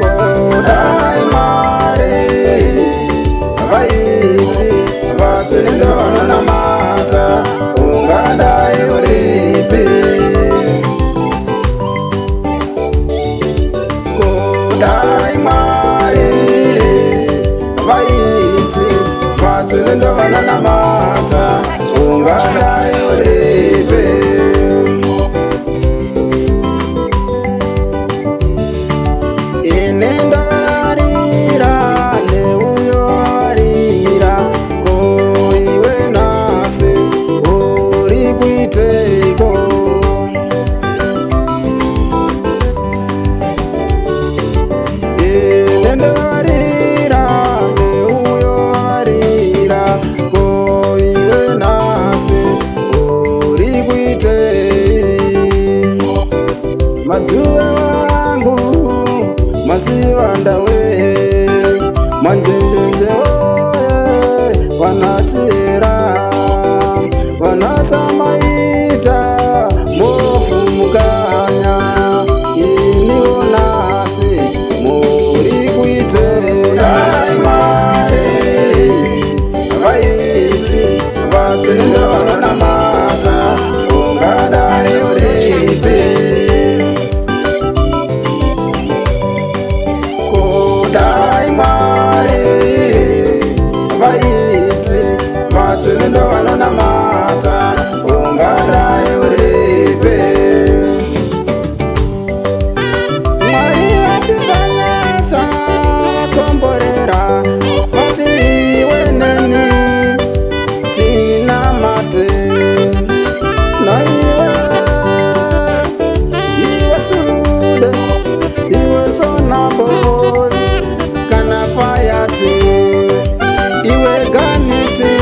Kodai mwari, vaiti, vatsvene ndovanonamata, ungadai uripi. Kodai mwari, vaiti, vatsvene ndovanonamata, ungadai uripi. Maduwe wangu masivandawe manjenjenje oye vanachira vanasamaita mofumukanya inionasi muri kuite. Kodai mwari, vaiti, vatsvene ndovanonamata, ungadai uripi. Kodai mwari, vaiti, vatsvene ndovanonamata, ungadai uripi. Mwari vatipa nyasha komborera, vati iwe neni tinamate. Naiwe, iwe sude, iwe sonabo, kana fayati, iwe ganiti,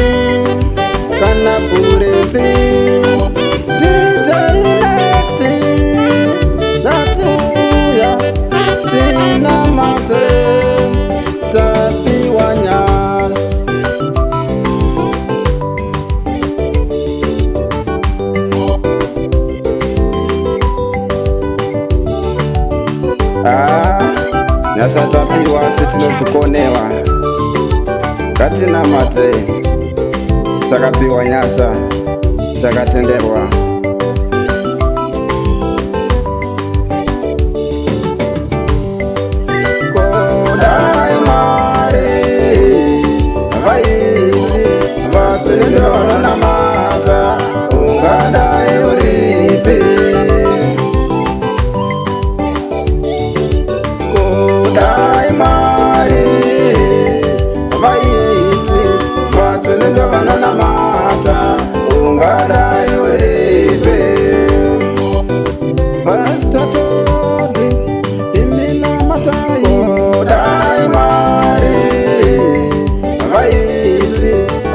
kana bureti, DJ next, natuya, tinamate, tapi wanyas. Nyasha tapiwa sitinozikonewa, katinamate, takapiwa nyasha, takatenderwa. Kodai mwari, vaiti, vatsvene ndovanonamata, ungadai uripi. Kodai mwari, vaiti, vatsvene ndovanonamata, ungadai uripi. Ps Todman iminamatai. Kodai mwari, vaiti,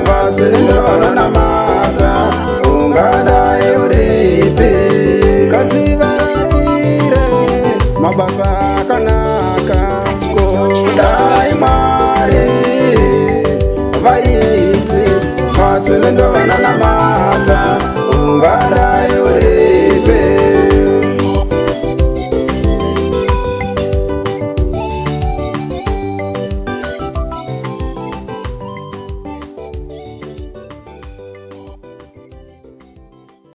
vatsvene ndovanonamata, ungadai uripi. Kativarire mabasa akanaka. Kodai mwari, vaiti, vatsvene ndovanonamata.